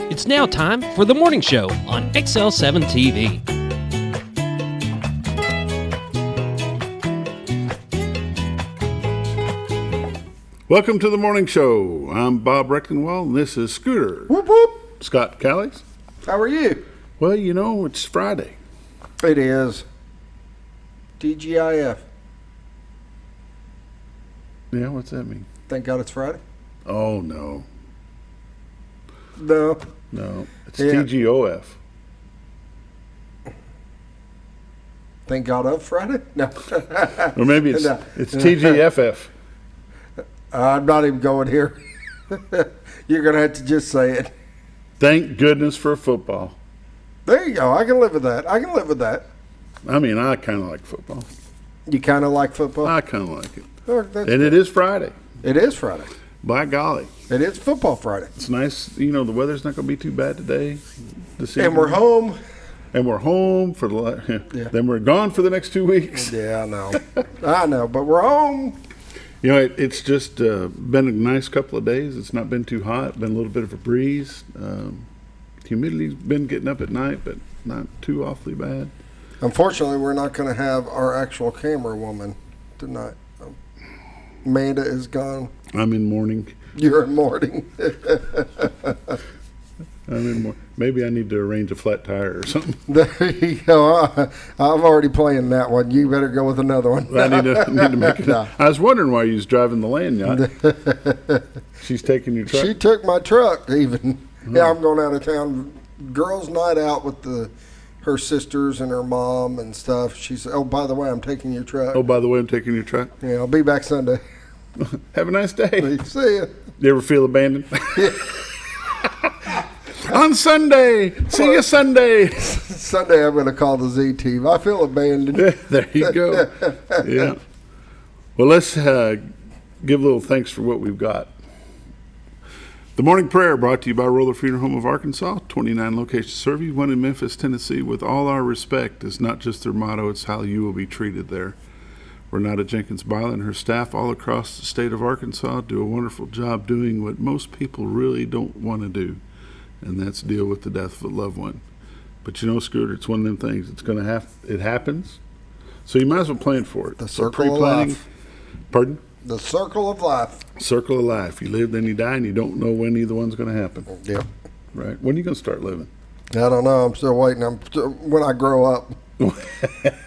It's now time for the morning show on XL7-TV. Welcome to the morning show. I'm Bob Recktenwald, and this is Scooter. Whoop, whoop. Scott Callies. How are you? Well, you know, it's Friday. It is. TGIF. Yeah, what's that mean? Thank God it's Friday. Oh, no. No. No, it's Yeah. TGOF. Thank God of Friday? No. Or maybe it's, No. it's TGFF. I'm not even going here. You're going to have to just say it. Thank goodness for football. There you go. I can live with that. I can live with that. I mean, I kind of like football. You kind of like football? I kind of like it. Oh, that's And it is Friday. It is Friday. By golly. It is football Friday. It's nice. You know, the weather's not going to be too bad today. And we're home. And we're home for the. Yeah. Then we're gone for the next 2 weeks. Yeah, I know. I know, but we're home. You know, it's just been a nice couple of days. It's not been too hot. Been a little bit of a breeze. Humidity's been getting up at night, but not too awfully bad. Unfortunately, we're not going to have our actual camera woman tonight. Amanda is gone. I'm in mourning. You're in mourning. Maybe I need to arrange a flat tire or something. There you go. I'm already playing that one. You better go with another one. I need to make it. No. I was wondering why you was driving the land yacht. She's taking your truck. She took my truck even. Yeah, I'm going out of town. Girls' night out with her sisters and her mom and stuff. She said, "Oh, by the way, I'm taking your truck." Oh, by the way, I'm taking your truck. Yeah, I'll be back Sunday. Have a nice day. See ya. You ever feel abandoned? On Sunday. See you Sunday. Sunday, I'm going to call the Z team. I feel abandoned. There you go. Yeah. Well, let's give a little thanks for what we've got. The morning prayer brought to you by Roller Funeral Home of Arkansas. 29 locations serve you, one in Memphis, Tennessee. With all our respect is not just their motto, it's how you will be treated there. Renata Jenkins Byler and her staff all across the state of Arkansas do a wonderful job doing what most people really don't want to do, and that's deal with the death of a loved one. But you know, Scooter, it's one of them things. It happens, so you might as well plan for it. The circle of life. Pardon? The circle of life. Circle of life. You live, then you die, and you don't know when either one's going to happen. Yep. Right. When are you going to start living? I don't know. I'm still waiting. When I grow up.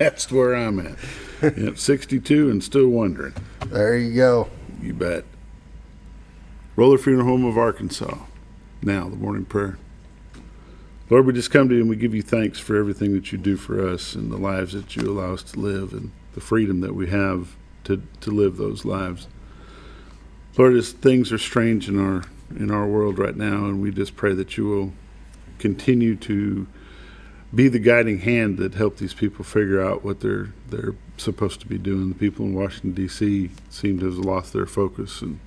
That's where I'm at. Yep, 62 and still wondering. There you go. You bet. Roller Funeral Home of Arkansas. Now, the morning prayer. Lord, we just come to you and we give you thanks for everything that you do for us and the lives that you allow us to live and the freedom that we have to live those lives. Lord, as things are strange in our world right now, and we just pray that you will continue to be the guiding hand that help these people figure out what they're supposed to be doing. The people in Washington, D.C. seem to have lost their focus, and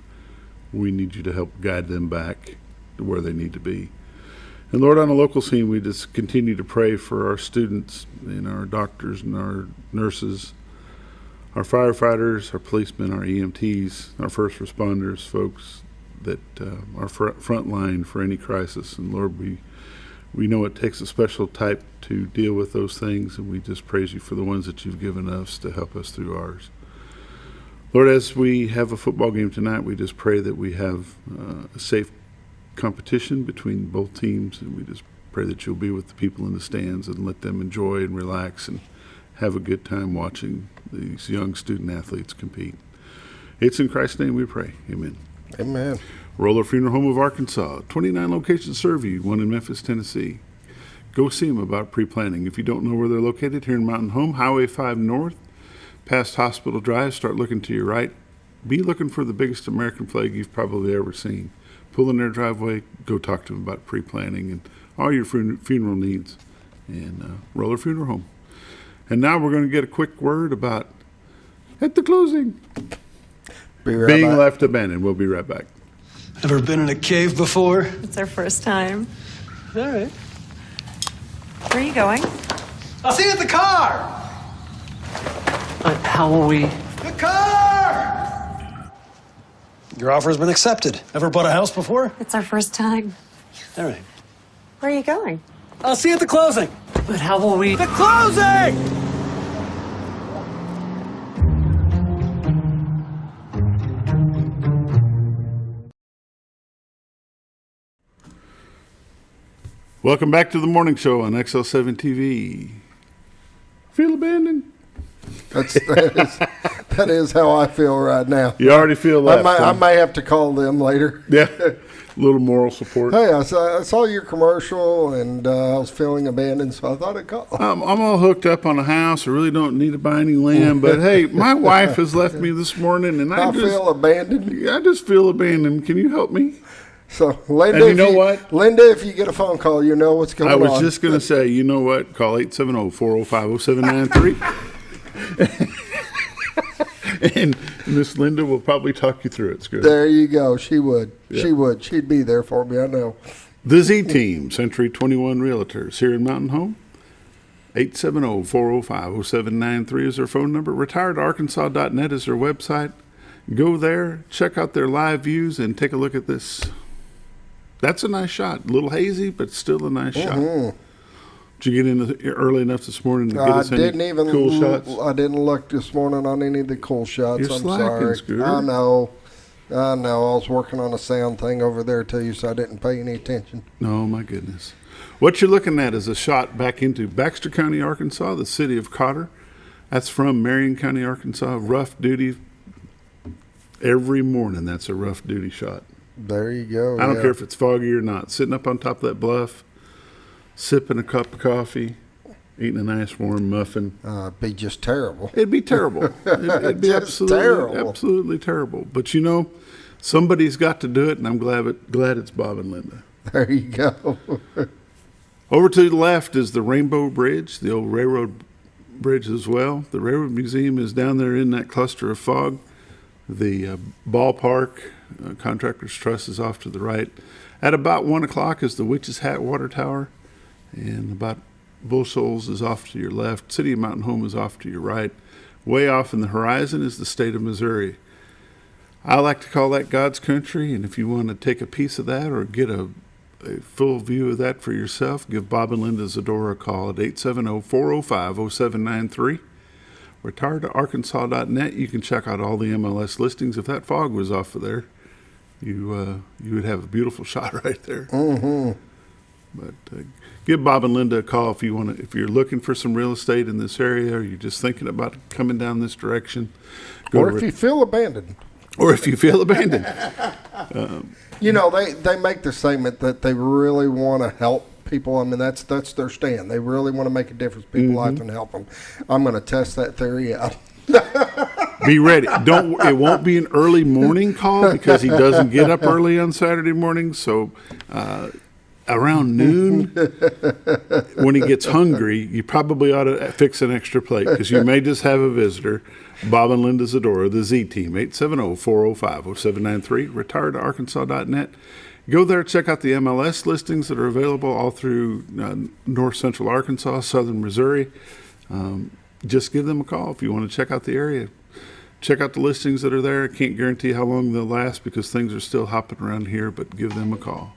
we need you to help guide them back to where they need to be. And Lord, on a local scene, we just continue to pray for our students and our doctors and our nurses, our firefighters, our policemen, our EMTs, our first responders, folks that are front line for any crisis. And Lord, we know it takes a special type to deal with those things, and we just praise you for the ones that you've given us to help us through ours. Lord, as we have a football game tonight, we just pray that we have a safe competition between both teams, and we just pray that you'll be with the people in the stands and let them enjoy and relax and have a good time watching these young student athletes compete. It's in Christ's name we pray. Amen. Amen. Roller Funeral Home of Arkansas. 29 locations serve you, one in Memphis, Tennessee. Go see them about pre-planning. If you don't know where they're located, here in Mountain Home, Highway 5 North, past Hospital Drive, start looking to your right. Be looking for the biggest American flag you've probably ever seen. Pull in their driveway, go talk to them about pre-planning and all your funeral needs. And Roller Funeral Home. And now we're going to get a quick word about, at the closing, being left abandoned. We'll be right back. Ever been in a cave before? It's our first time. All right. Where are you going? I'll see you at the car! How will we? The car! Your offer has been accepted. Ever bought a house before? It's our first time. All right. Where are you going? I'll see you at the closing. But how will we? The closing! Welcome back to the morning show on XL7-TV. Feel abandoned? That is how I feel right now. You already feel that. I may have to call them later. Yeah, a little moral support. Hey, I saw your commercial, and I was feeling abandoned, so I thought I'd call. I'm all hooked up on a house. I really don't need to buy any land. But hey, my wife has left me this morning, and I feel abandoned. I just feel abandoned. Can you help me? So, Linda, and you know what? Linda, if you get a phone call, you know what's going on. I was just going to say, you know what? Call 870-405-0793. And Miss Linda will probably talk you through it. It's good. There you go. She would. Yeah. She would. She'd be there for me. I know. The Z Team, Century 21 Realtors here in Mountain Home. 870-405-0793 is their phone number. RetiredArkansas.net is their website. Go there, check out their live views, and take a look at this. That's a nice shot. A little hazy, but still a nice shot. Did you get in early enough this morning to get us any cool shots? I didn't look this morning on any of the cool shots. You're I'm slacking, sorry. Scooter. I know. I was working on a sound thing over there too, so I didn't pay any attention. Oh, my goodness. What you're looking at is a shot back into Baxter County, Arkansas, the city of Cotter. That's from Marion County, Arkansas. Rough duty. Every morning, that's a rough duty shot. There you go. I don't care if it's foggy or not. Sitting up on top of that bluff, sipping a cup of coffee, eating a nice warm muffin. It'd be just terrible. It'd be terrible. It'd be absolutely terrible. But you know, somebody's got to do it, and I'm glad it's Bob and Linda. There you go. Over to the left is the Rainbow Bridge, the old railroad bridge as well. The Railroad Museum is down there in that cluster of fog. The ballpark, Contractors Trust, is off to the right. At about 1 o'clock is the Witch's Hat Water Tower, and about Bull Shoals is off to your left. City of Mountain Home is off to your right. Way off in the horizon is the state of Missouri. I like to call that God's country, and if you want to take a piece of that or get a full view of that for yourself, give Bob and Linda Zdora a call at 870-405-0793. RetiredArkansas.net. You can check out all the MLS listings. If that fog was off of there, you would have a beautiful shot right there. Mm-hmm. But give Bob and Linda a call if you want to. If you're looking for some real estate in this area, or you're just thinking about coming down this direction, or if you feel abandoned. Or if you feel abandoned. You know, they make the statement that they really want to help people. I mean, that's their stand. They really want to make a difference in people's lives and help them. I'm going to test that theory out. Be ready. It won't be an early morning call because he doesn't get up early on Saturday morning. So around noon, when he gets hungry, you probably ought to fix an extra plate because you may just have a visitor. Bob and Linda Zdora, the Z Team, 870-405-0793, retiredArkansas.net. Go there, check out the MLS listings that are available all through north central Arkansas, southern Missouri. Just give them a call if you want to check out the area. Check out the listings that are there. I can't guarantee how long they'll last because things are still hopping around here, but give them a call.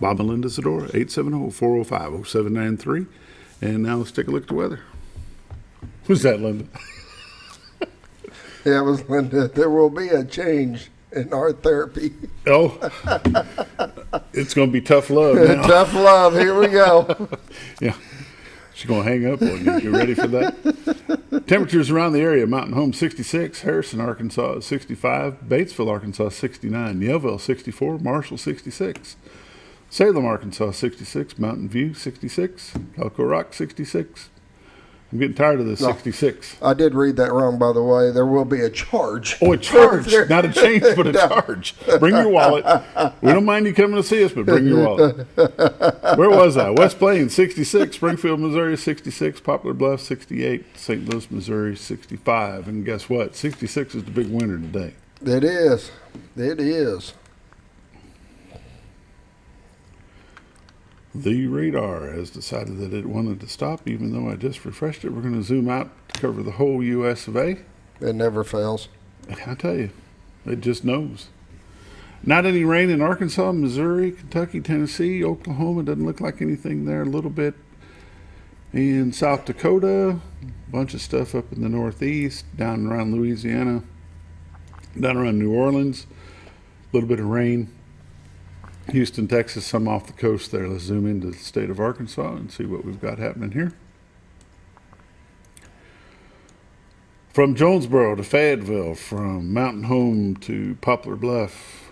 Bob and Linda Zdora, 870-405-0793. And now let's take a look at the weather. Who's that, Linda? Yeah, it was Linda. There will be a change in our therapy. Oh, it's going to be tough love now. Tough love. Here we go. Yeah. She's going to hang up on you. You ready for that? Temperatures around the area: Mountain Home 66, Harrison, Arkansas 65, Batesville, Arkansas 69, Yellville 64, Marshall 66, Salem, Arkansas 66, Mountain View 66, Elko Rock 66. I'm getting tired of this 66. I did read that wrong, by the way. There will be a charge. Oh, a charge. Not a change, but a charge. Bring your wallet. We don't mind you coming to see us, but bring your wallet. Where was I? West Plains, 66. Springfield, Missouri, 66. Poplar Bluff, 68. St. Louis, Missouri, 65. And guess what? 66 is the big winner today. It is. It is. The radar has decided that it wanted to stop, even though I just refreshed it. We're going to zoom out to cover the whole U.S. of A. It never fails. I tell you, it just knows. Not any rain in Arkansas, Missouri, Kentucky, Tennessee, Oklahoma. Doesn't look like anything there. A little bit in South Dakota. Bunch of stuff up in the Northeast, down around Louisiana, down around New Orleans. A little bit of rain. Houston, Texas, some off the coast there. Let's zoom into the state of Arkansas and see what we've got happening here. From Jonesboro to Fayetteville, from Mountain Home to Poplar Bluff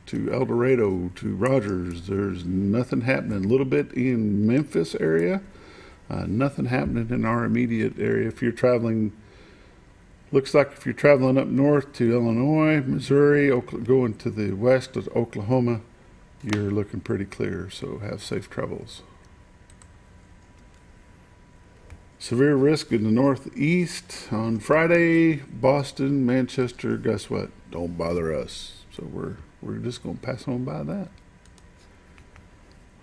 to El Dorado to Rogers, there's nothing happening. A little bit in Memphis area, nothing happening in our immediate area. If you're traveling, looks like if you're traveling up north to Illinois, Missouri, going to the west of Oklahoma, you're looking pretty clear, so have safe travels. Severe risk in the northeast on Friday, Boston, Manchester. Guess what? Don't bother us. So we're just going to pass on by that.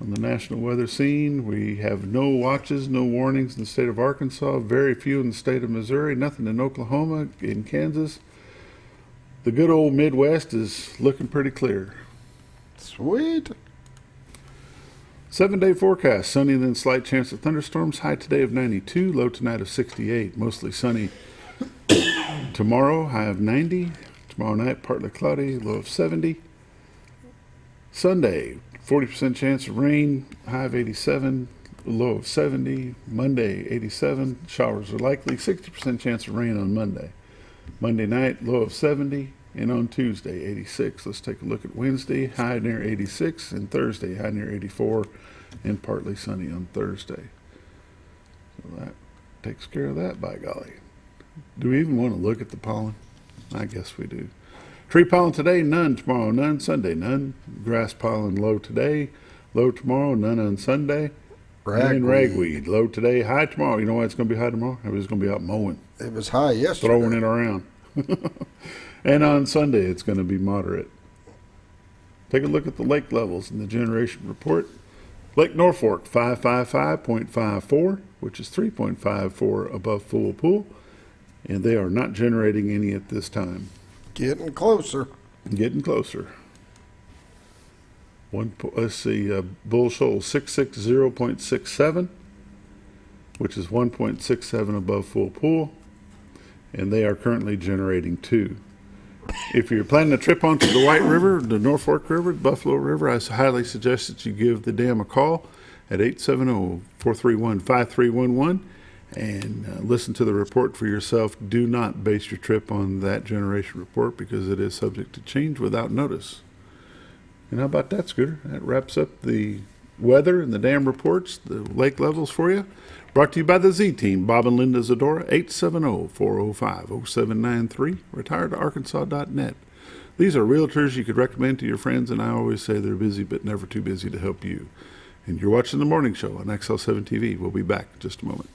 On the national weather scene, we have no watches, no warnings in the state of Arkansas, very few in the state of Missouri, nothing in Oklahoma, in Kansas. The good old Midwest is looking pretty clear. Sweet. 7-day forecast, sunny then slight chance of thunderstorms, high today of 92, low tonight of 68, mostly sunny. Tomorrow, high of 90, tomorrow night partly cloudy, low of 70. Sunday, 40% chance of rain, high of 87, low of 70. Monday, 87, showers are likely, 60% chance of rain on Monday. Monday night, low of 70. And on Tuesday, 86. Let's take a look at Wednesday, high near 86, and Thursday, high near 84, and partly sunny on Thursday. So that takes care of that, by golly. Do we even want to look at the pollen? I guess we do. Tree pollen today, none. Tomorrow, none. Sunday, none. Grass pollen, low today. Low tomorrow, none on Sunday. And ragweed, low today, high tomorrow. You know why it's going to be high tomorrow? Everybody's going to be out mowing. It was high yesterday. Throwing it around. And on Sunday, it's going to be moderate. Take a look at the lake levels in the generation report. Lake Norfolk, 555.54, which is 3.54 above full pool. And they are not generating any at this time. Getting closer. Getting closer. Let's see, Bull Shoals, 660.67, which is 1.67 above full pool. And they are currently generating 2. If you're planning a trip onto the White River, the Norfolk River, the Buffalo River, I highly suggest that you give the dam a call at 870-431-5311 and listen to the report for yourself. Do not base your trip on that generation report because it is subject to change without notice. And how about that, Scooter? That wraps up the weather and the dam reports, the lake levels for you. Brought to you by the Z-Team, Bob and Linda Zdora, 870-405-0793, retiredtoarkansas.net. These are realtors you could recommend to your friends, and I always say they're busy but never too busy to help you. And you're watching The Morning Show on XL7-TV. We'll be back in just a moment.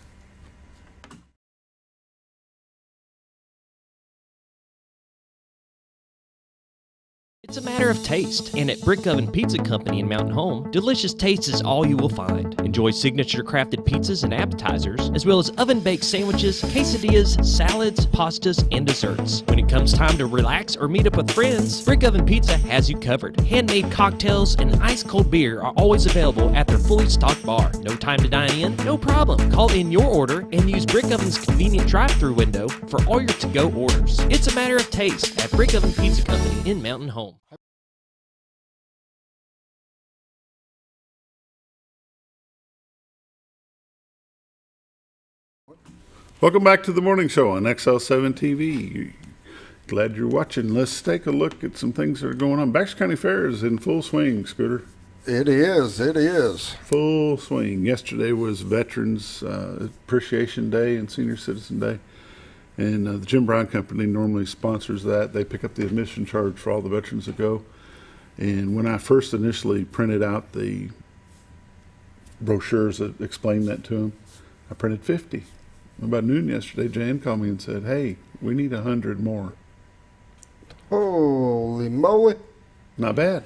It's a matter of taste, and at Brick Oven Pizza Company in Mountain Home, delicious taste is all you will find. Enjoy signature crafted pizzas and appetizers, as well as oven-baked sandwiches, quesadillas, salads, pastas, and desserts. When it comes time to relax or meet up with friends, Brick Oven Pizza has you covered. Handmade cocktails and ice-cold beer are always available at their fully stocked bar. No time to dine in? No problem. Call in your order and use Brick Oven's convenient drive-thru window for all your to-go orders. It's a matter of taste at Brick Oven Pizza Company in Mountain Home. Welcome back to the morning show on XL7-TV. Glad you're watching. Let's take a look at some things that are going on. Baxter County Fair is in full swing, Scooter. It is. It is. Full swing. Yesterday was Veterans Appreciation Day and Senior Citizen Day. And the Jim Brown Company normally sponsors that. They pick up the admission charge for all the veterans that go. And when I first initially printed out the brochures that explained that to them, I printed 50. About noon yesterday, Jan called me and said, hey, we need 100 more. Holy moly. Not bad.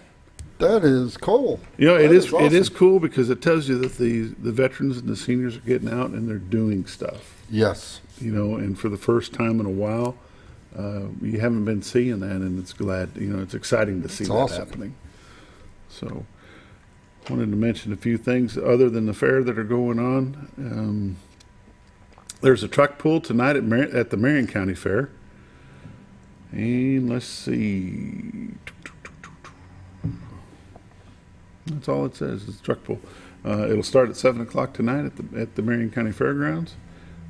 That is cool. You know, That it is awesome. It is cool because it tells you that the veterans and the seniors are getting out and they're doing stuff. Yes. You know, and for the first time in a while, you haven't been seeing that, and it's exciting to see It's that awesome. happening. So, wanted to mention a few things other than the fair that are going on. There's a truck pull tonight at the Marion County Fair. And let's see. That's all it says is truck pull. It'll start at 7 o'clock tonight at the Marion County Fairgrounds.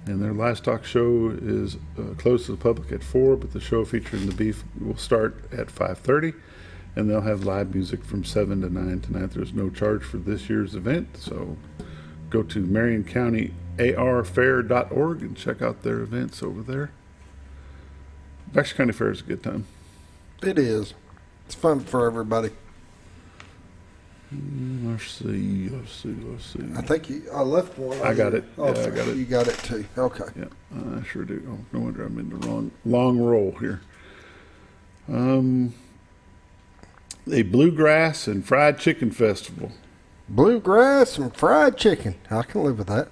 And their livestock show is closed to the public at 4, but the show featuring the beef will start at 5:30. And they'll have live music from 7 to 9 tonight. There's no charge for this year's event. So go to marioncountyarfair.org and check out their events over there. Baxter County Fair is a good time. It is. It's fun for everybody. Let's see. I think I left one. I got it. Oh, Yeah, I got it. You got it too. Okay. Yeah, I sure do. Oh, no wonder I'm in the long roll here. A bluegrass and fried chicken festival. Bluegrass and fried chicken. I can live with that.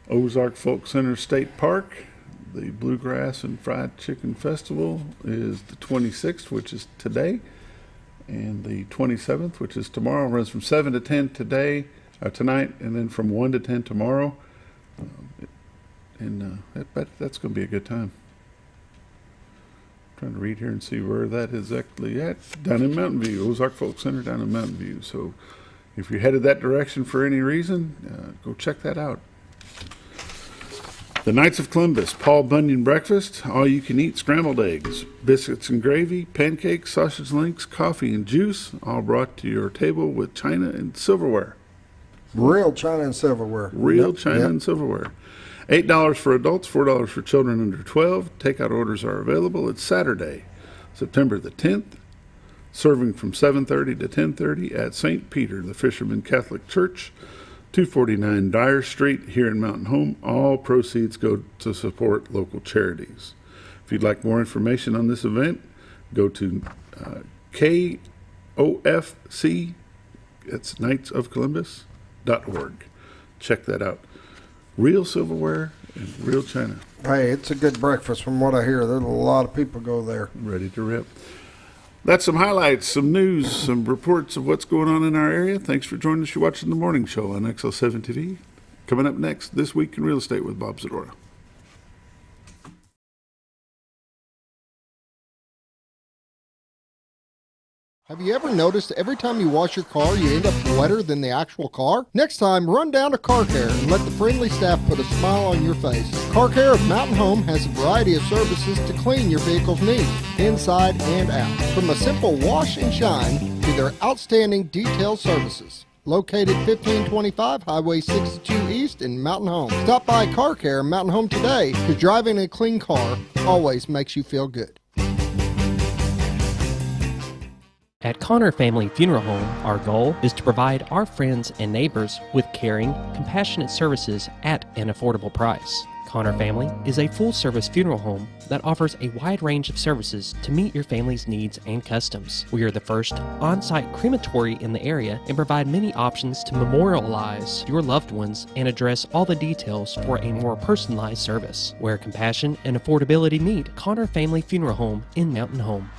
Ozark Folk Center State Park. The Bluegrass and Fried Chicken Festival is the 26th, which is today, and the 27th, which is tomorrow. Runs from 7 to 10 tonight, and then from 1 to 10 tomorrow. That's going to be a good time. Trying to read here and see where that is exactly at. Down in Mountain View, Ozark Folk Center down in Mountain View. So if you're headed that direction for any reason, go check that out. The Knights of Columbus, Paul Bunyan Breakfast, all you can eat scrambled eggs, biscuits and gravy, pancakes, sausage links, coffee and juice, all brought to your table with china and silverware. Real china and silverware. Real Yep, china yep. and silverware. $8 for adults, $4 for children under 12. Takeout orders are available. It's Saturday, September the 10th, serving from 7:30 to 10:30 at St. Peter, the Fisherman Catholic Church, 249 Dyer Street here in Mountain Home. All proceeds go to support local charities. If you'd like more information on this event, go to KOFC, it's knightsofcolumbus.org. Check that out. Real silverware and real china. Hey, it's a good breakfast from what I hear. There's a lot of people go there. Ready to rip. That's some highlights, some news, some reports of what's going on in our area. Thanks for joining us. You're watching The Morning Show on XL7-TV. Coming up next, This Week in Real Estate with Bob Zdora. Have you ever noticed every time you wash your car, you end up wetter than the actual car? Next time, run down to Car Care and let the friendly staff put a smile on your face. Car Care of Mountain Home has a variety of services to clean your vehicle's needs, inside and out. From a simple wash and shine to their outstanding detailed services. Located 1525 Highway 62 East in Mountain Home. Stop by Car Care Mountain Home today, because driving a clean car always makes you feel good. At Connor Family Funeral Home, our goal is to provide our friends and neighbors with caring, compassionate services at an affordable price. Connor Family is a full-service funeral home that offers a wide range of services to meet your family's needs and customs. We are the first on-site crematory in the area and provide many options to memorialize your loved ones and address all the details for a more personalized service. Where compassion and affordability meet, Connor Family Funeral Home in Mountain Home.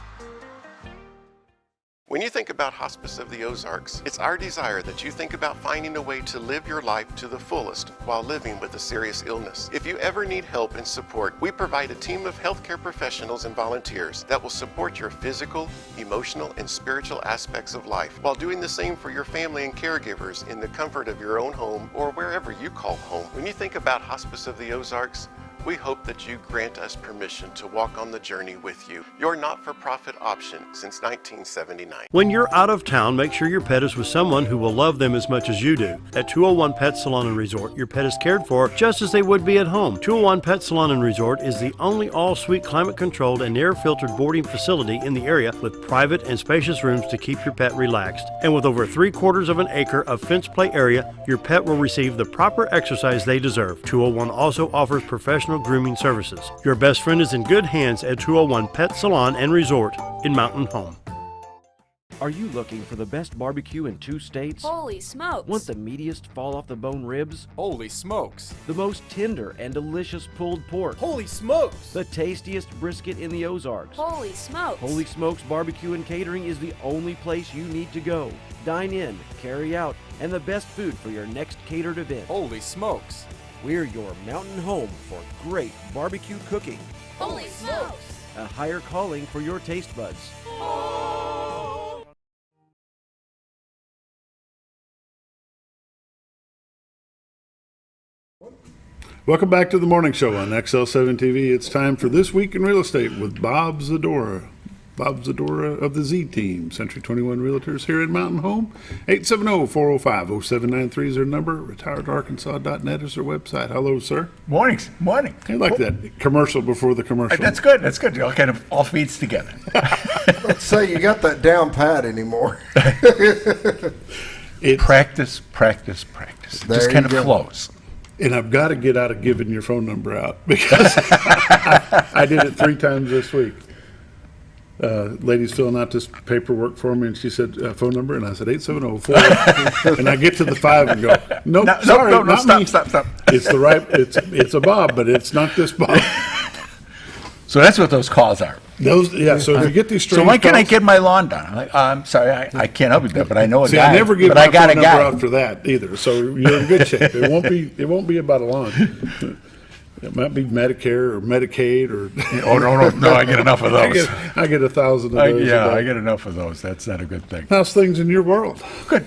When you think about Hospice of the Ozarks, it's our desire that you think about finding a way to live your life to the fullest while living with a serious illness. If you ever need help and support, we provide a team of healthcare professionals and volunteers that will support your physical, emotional, and spiritual aspects of life while doing the same for your family and caregivers in the comfort of your own home or wherever you call home. When you think about Hospice of the Ozarks, we hope that you grant us permission to walk on the journey with you. Your not-for-profit option since 1979. When you're out of town, make sure your pet is with someone who will love them as much as you do. At 201 Pet Salon and Resort, your pet is cared for just as they would be at home. 201 Pet Salon and Resort is the only all-suite climate-controlled and air-filtered boarding facility in the area with private and spacious rooms to keep your pet relaxed. And with over 3/4 of an acre of fenced play area, your pet will receive the proper exercise they deserve. 201 also offers professional grooming services. Your best friend is in good hands at 201 Pet Salon and Resort in Mountain Home. Are you looking for the best barbecue in 2 states? Holy smokes! Want the meatiest fall-off-the-bone ribs? Holy smokes! The most tender and delicious pulled pork? Holy smokes! The tastiest brisket in the Ozarks? Holy smokes! Holy Smokes Barbecue and Catering is the only place you need to go. Dine in, carry out, and the best food for your next catered event. Holy smokes! We're your mountain home for great barbecue cooking. Holy smokes! A higher calling for your taste buds. Welcome back to the morning show on XL7-TV. It's time for This Week in Real Estate with Bob Zdora. Bob Zdora of the Z Team, Century 21 Realtors here at Mountain Home. 870-405-0793 is their number. retiredarkansas.net is their website. Hello, sir. Morning. I like that commercial before the commercial. That's good. It all kind of all feeds together. Let's say you got that down pat anymore. Practice. It just kind of flows. And I've got to get out of giving your phone number out because I did it 3 times this week. Lady's filling out this paperwork for me, and she said, phone number, and I said 870-4. And I get to the 5 and go, nope, sorry, no, not me. Stop. It's the right, it's a Bob, but it's not this Bob. So that's what those calls are. So if you get these strange So when can I calls- get my lawn done? I'm like, I'm sorry, I can't help you with that, but I know a See, guy. I never give but my I got phone a number guy. out for that either, so you're in good shape. It won't be about a lawn. It might be Medicare or Medicaid or. Oh no! I get enough of those. I get 1,000 of those. I get enough of those. That's not a good thing. How's things in your world? Good.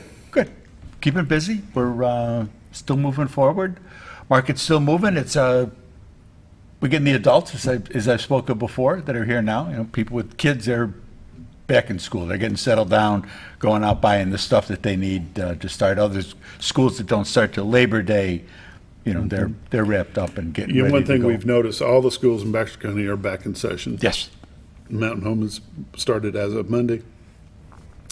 Keeping busy. We're still moving forward. Market's still moving. It's we're getting the adults, as I've spoken before, that are here now. You know, people with kids, they're back in school. They're getting settled down, going out buying the stuff that they need to start. Others schools that don't start till Labor Day, you know, they're wrapped up and getting ready One thing to go. we've noticed, all the schools in Baxter County are back in session. Yes. Mountain Home has started as of Monday.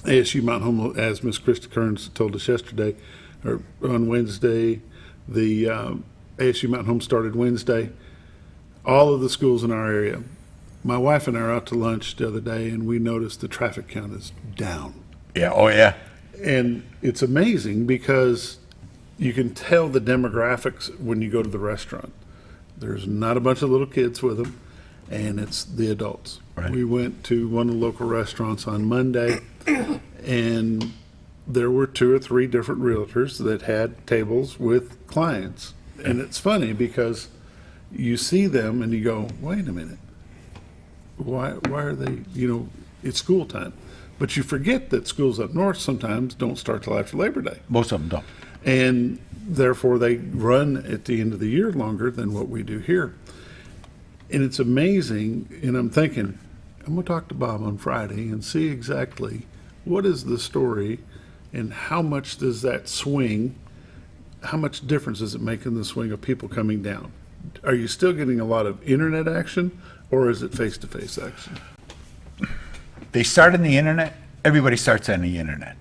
ASU Mountain Home, as Ms. Krista Kearns told us yesterday, or on Wednesday, the ASU Mountain Home started Wednesday. All of the schools in our area. My wife and I were out to lunch the other day, and we noticed the traffic count is down. Yeah. Oh yeah. And it's amazing because you can tell the demographics when you go to the restaurant. There's not a bunch of little kids with them, and it's the adults. Right. We went to one of the local restaurants on Monday, and there were 2 or 3 different realtors that had tables with clients. And it's funny because you see them and you go, wait a minute, why are they, it's school time. But you forget that schools up north sometimes don't start till after Labor Day. Most of them don't. And therefore they run at the end of the year longer than what we do here. And it's amazing, and I'm thinking, I'm going to talk to Bob on Friday and see exactly what is the story and how much does that swing, how much difference does it make in the swing of people coming down? Are you still getting a lot of internet action, or is it face-to-face action? They start on the internet. Everybody starts on the internet.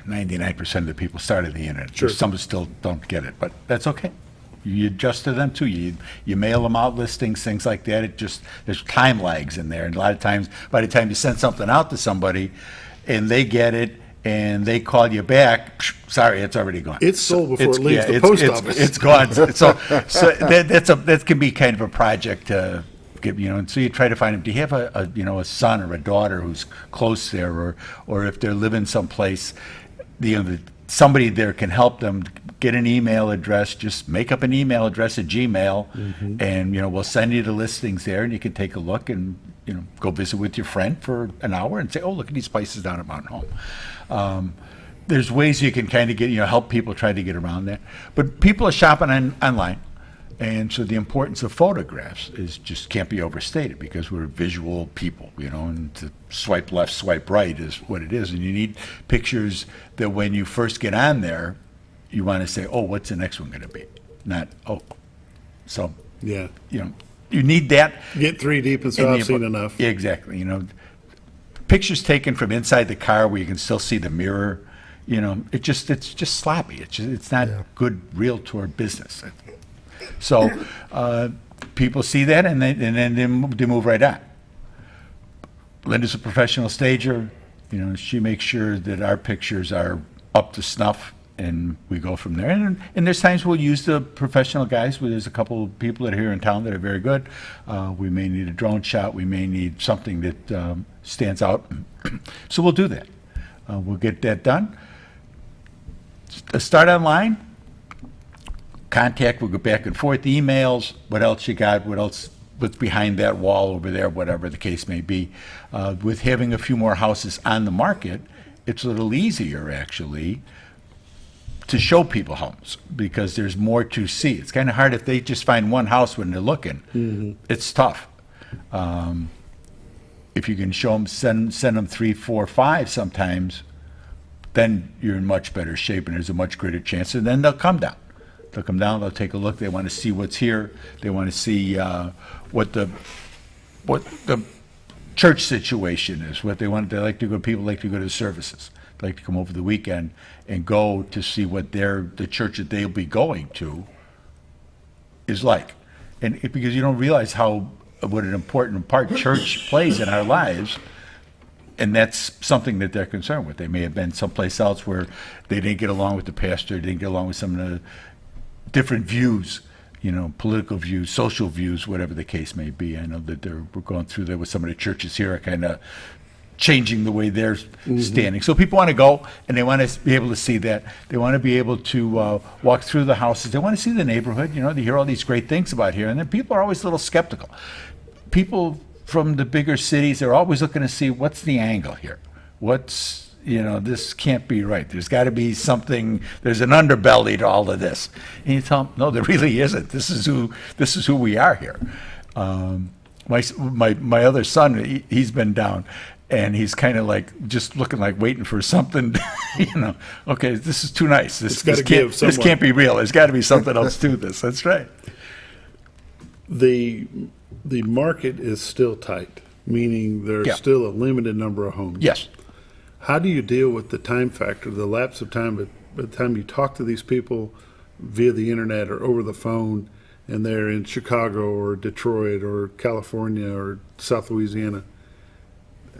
99% of the people start on the internet. Sure. Some still don't get it, but that's okay. You adjust to them too. You mail them out listings, things like that. There's time lags in there, and a lot of times, by the time you send something out to somebody, and they get it, and they call you back, sorry, it's already gone. It's sold before it leaves the post office. It's gone. So that can be kind of a project to get, and so you try to find them. Do you have a son or a daughter who's close there, or if they're living someplace, somebody there can help them get an email address. Just make up an email address at Gmail, and we'll send you the listings there, and you can take a look and go visit with your friend for an hour and say, oh, look at these places down at Mountain Home. There's ways you can kind of get, help people try to get around that. But people are shopping online, and so the importance of photographs just can't be overstated because we're visual people, and to swipe left, swipe right is what it is. And you need pictures that when you first get on there, you want to say, oh, what's the next one going to be? Not, oh. So, yeah. You need that. Get 3 deep and so I've seen enough. Yeah, exactly. Pictures taken from inside the car where you can still see the mirror. It's just sloppy. It's not good realtor business. So people see that and then they move right on. Linda's a professional stager. She makes sure that our pictures are up to snuff, and we go from there. And there's times we'll use the professional guys. There's a couple of people that are here in town that are very good. We may need a drone shot. We may need something that stands out. So we'll do that. We'll get that done. Start online. Contact. We'll go back and forth. Emails. What else you got? What else? What's behind that wall over there? Whatever the case may be. With having a few more houses on the market, it's a little easier actually to show people homes because there's more to see. It's kind of hard if they just find one house when they're looking. Mm-hmm. It's tough. If you can show them, send them 3, 4, 5 sometimes, then you're in much better shape and there's a much greater chance. And then they'll come down. They'll take a look. They want to see what's here. They want to see what the church situation is. What they want. They like to go. People like to go to services. They like to come over the weekend and go to see what the church that they'll be going to is like. And because you don't realize what an important part church plays in our lives. And that's something that they're concerned with. They may have been someplace else where they didn't get along with the pastor, didn't get along with some of the different views, political views, social views, whatever the case may be. I know that we're going through there with some of the churches here are kind of changing the way they're standing. So people want to go, and they want to be able to see that. They want to be able to walk through the houses. They want to see the neighborhood. They hear all these great things about here, and then people are always a little skeptical. People from the bigger cities are always looking to see what's the angle here. This can't be right. There's got to be something. There's an underbelly to all of this. And you tell them, no, there really isn't. This is who we are here. My other son, he's been down, and he's kind of like just looking like waiting for something. Okay, this is too nice. This can't be real. There's got to be something else to this. That's right. The market is still tight, meaning there's still a limited number of homes. Yes. How do you deal with the time factor, the lapse of time, by the time you talk to these people via the internet or over the phone, and they're in Chicago or Detroit or California or South Louisiana?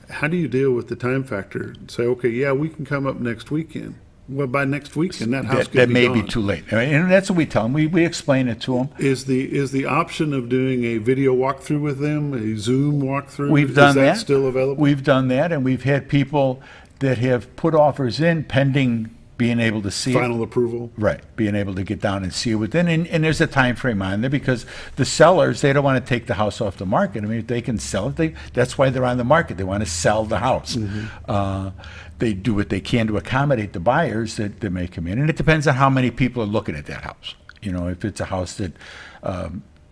How do you deal with the time factor? Say, okay, we can come up next weekend. Well, by next weekend, that house could be may gone. be too late. And that's what we tell them. We explain it to them. Is the option of doing a video walkthrough with them, a Zoom walkthrough? We've done that. Is that still available? We've done that, and we've had people that have put offers in pending being able to see final approval. Right, being able to get down and see it within. And there's a time frame on there because the sellers, they don't want to take the house off the market. I mean, if they can sell it, that's why they're on the market. They want to sell the house. Mm-hmm. They do what they can to accommodate the buyers that may come in. And it depends on how many people are looking at that house. If it's a house that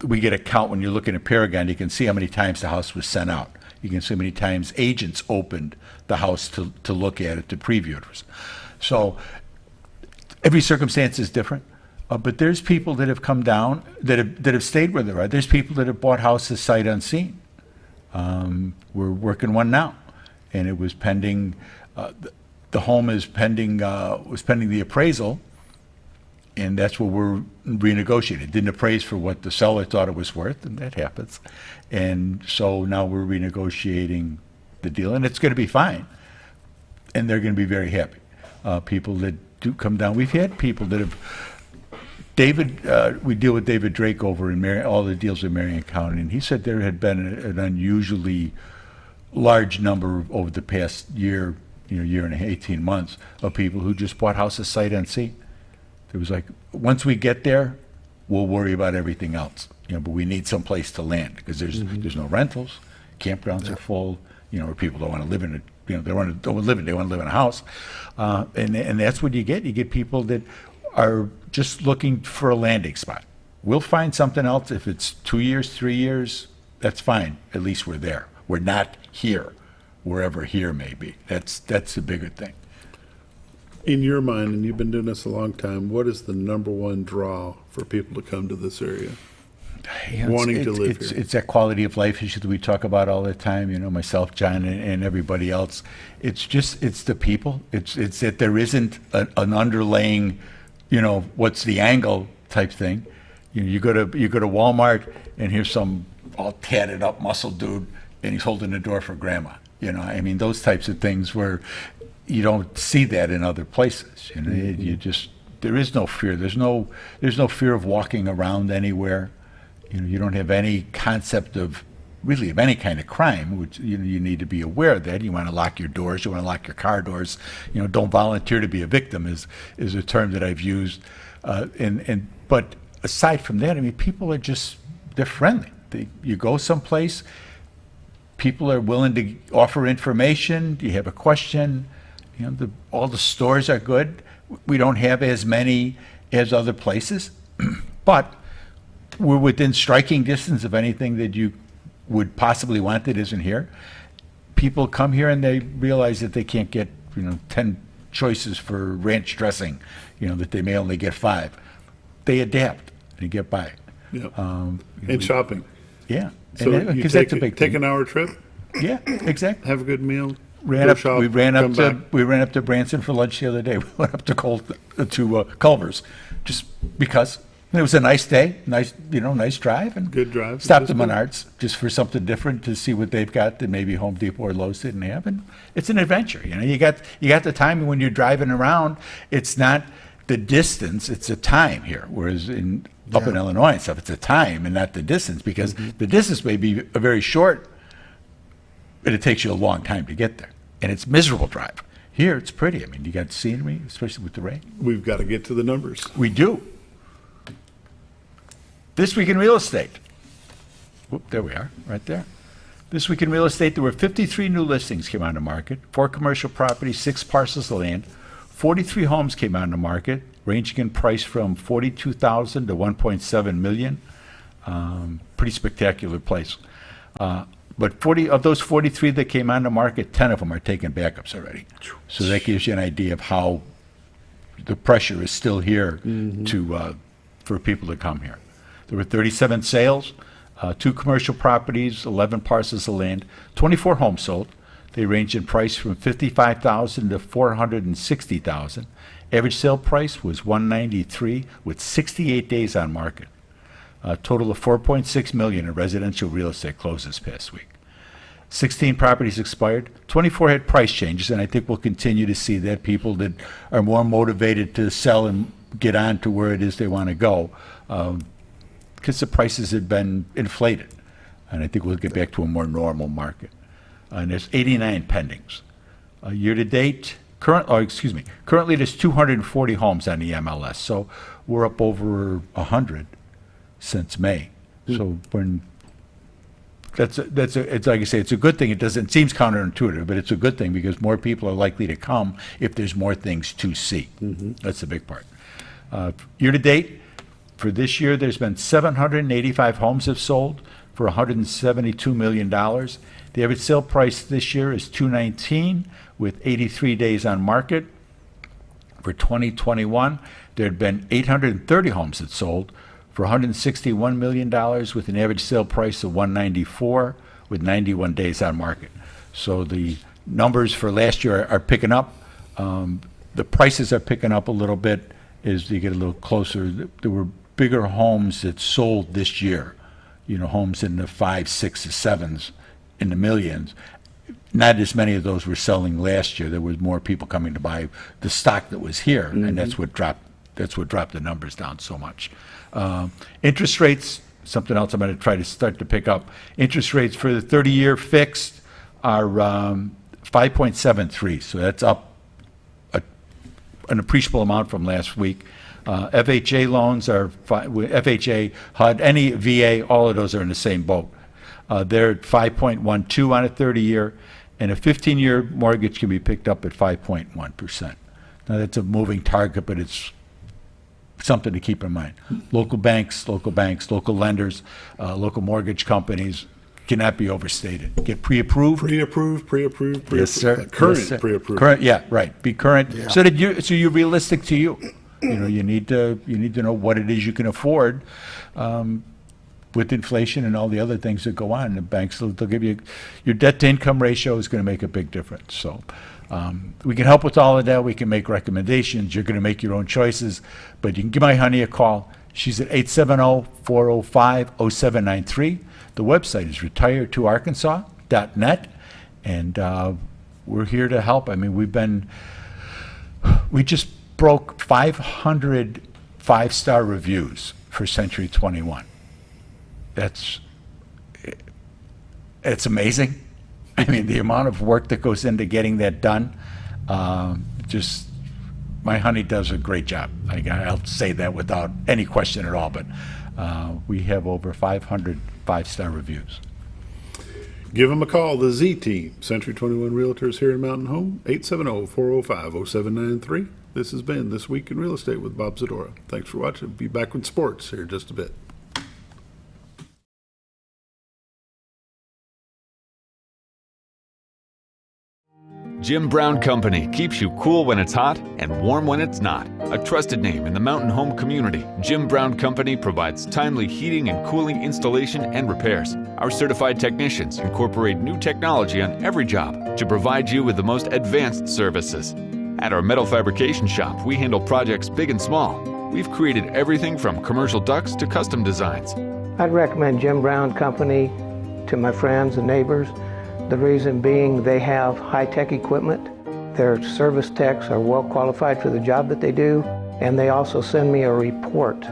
we get a count when you're looking at Paragon, you can see how many times the house was sent out. You can see how many times agents opened the house to look at it, to preview it. So every circumstance is different. But there's people that have come down that have stayed where they are. There's people that have bought houses sight unseen. We're working one now, and it was pending. The home is pending. Was pending the appraisal, and that's what we're renegotiating. It didn't appraise for what the seller thought it was worth, and that happens. And so now we're renegotiating the deal, and it's going to be fine. And they're going to be very happy. People that do come down, we've had people that have. We deal with David Drake over in all the deals in Marion County, and he said there had been an unusually large number over the past year and 18 months of people who just bought houses sight unseen. It was like, once we get there, we'll worry about everything else. But we need some place to land because there's no rentals, campgrounds are full. Where people don't want to live in it. They want to live in a house, and that's what you get. You get people that are just looking for a landing spot. We'll find something else if it's 2 years, 3 years. That's fine. At least we're there. We're not here, wherever here may be. That's the bigger thing. In your mind, and you've been doing this a long time, what is the number one draw for people to come to this area? Wanting to live here. It's that quality of life issue that we talk about all the time. Myself, John, and everybody else. It's the people. It's that there isn't an underlaying, what's the angle type thing. You go to Walmart and here's some all tatted up muscle dude, and he's holding the door for grandma. I mean, those types of things where you don't see that in other places. You just, there is no fear. There's no fear of walking around anywhere. You don't have any concept of really of any kind of crime, which you need to be aware of that. You want to lock your doors. You want to lock your car doors. Don't volunteer to be a victim is a term that I've used. But aside from that, I mean, people are just, they're friendly. You go someplace, people are willing to offer information. Do you have a question? All the stores are good. We don't have as many as other places, but we're within striking distance of anything that you would possibly want that isn't here. People come here and they realize that they can't get 10 choices for ranch dressing, that they may only get 5. They adapt and get by. Yep. And shopping. Yeah. So you that's a big take thing. an hour trip, Yeah, exactly. have a good meal, We go shop, ran come back. up to Branson for lunch the other day. We went up to Culver's, just because it was a nice day, nice drive, and Good drive. Stopped That's at good. Menards just for something different to see what they've got that maybe Home Depot or Lowe's didn't have, and it's an adventure. You got the time when you're driving around. It's not the distance; it's a time here. Whereas up in Illinois and stuff, it's a time and not the distance, because the distance may be a very short, but it takes you a long time to get there, and it's miserable drive. Here, it's pretty. I mean, you got scenery, especially with the rain. We've got to get to the numbers. We do. This Week in Real Estate. Whoop, there we are, right there. This Week in Real Estate, there were 53 new listings came on the market, 4 commercial properties, 6 parcels of land, 43 homes came on the market, ranging in price from $42,000 to $1.7 million. Pretty spectacular place. But 40 of those 43 that came on the market, 10 of them are taking backups already. So that gives you an idea of how the pressure is still here for people to come here. There were 37 sales, 2 commercial properties, 11 parcels of land, 24 homes sold. They range in price from $55,000 to $460,000. Average sale price was $193,000 with 68 days on market. A total of $4.6 million in residential real estate closed this past week. 16 properties expired, 24 had price changes, and I think we'll continue to see that people that are more motivated to sell and get on to where it is they want to go, because the prices had been inflated. And I think we'll get back to a more normal market. And there's 89 pendings. Year to date, currently there's 240 homes on the MLS, so we're up over 100 since May. So it's like I say, it's a good thing. It seems counterintuitive, but it's a good thing because more people are likely to come if there's more things to see. That's the big part. Year to date, for this year, there's been 785 homes have sold for $172 million. The average sale price this year is $219,000 with 83 days on market. For 2021, there had been 830 homes that sold for $161 million with an average sale price of $194,000 with 91 days on market. So the numbers for last year are picking up. The prices are picking up a little bit as you get a little closer. There were bigger homes that sold this year, homes in the 5, 6, 7s, in the millions. Not as many of those were selling last year. There was more people coming to buy the stock that was here, and that's what dropped the numbers down so much. Interest rates, something else I'm going to try to start to pick up. Interest rates for the 30-year fixed are 5.73, so that's up an appreciable amount from last week. FHA loans are FHA, HUD, any VA, all of those are in the same boat. They're at 5.12 on a 30-year, and a 15-year mortgage can be picked up at 5.1%. Now that's a moving target, but it's something to keep in mind. Local banks, local lenders, local mortgage companies cannot be overstated. Get pre-approved. Pre-approved. Yes, sir. Current Yes, sir. pre-approved. Current, yeah, right. Be current, so that you're realistic to you. You need to know what it is you can afford. With inflation and all the other things that go on, the banks they'll give you your debt to income ratio is going to make a big difference. So we can help with all of that. We can make recommendations. You're going to make your own choices, but you can give my honey a call. She's at 870-405-0793. The website is retiredtoarkansas.net, And we're here to help. I mean, we just broke 500 5-star reviews for Century 21. It's amazing. I mean, the amount of work that goes into getting that done, my honey does a great job. I'll say that without any question at all, but we have over 500 5-star reviews. Give them a call, the Z Team, Century 21 Realtors here in Mountain Home, 870-405-0793. This has been This Week in Real Estate with Bob Zdora. Thanks for watching. Be back with sports here in just a bit. Jim Brown Company keeps you cool when it's hot and warm when it's not. A trusted name in the mountain home community, Jim Brown Company provides timely heating and cooling installation and repairs. Our certified technicians incorporate new technology on every job to provide you with the most advanced services. At our metal fabrication shop, we handle projects big and small. We've created everything from commercial ducts to custom designs. I'd recommend Jim Brown Company to my friends and neighbors. The reason being they have high-tech equipment. Their service techs are well qualified for the job that they do, and they also send me a report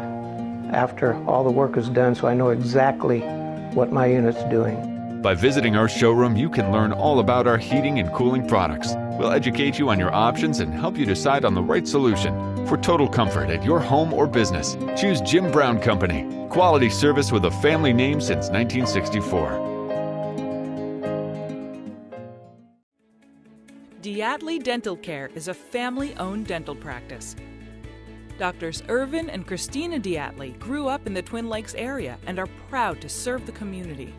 after all the work is done so I know exactly what my unit's doing. By visiting our showroom, you can learn all about our heating and cooling products. We'll educate you on your options and help you decide on the right solution. For total comfort at your home or business, choose Jim Brown Company. Quality service with a family name since 1964. Diatley Dental Care is a family-owned dental practice. Doctors Irvin and Christina Diatley grew up in the Twin Lakes area and are proud to serve the community.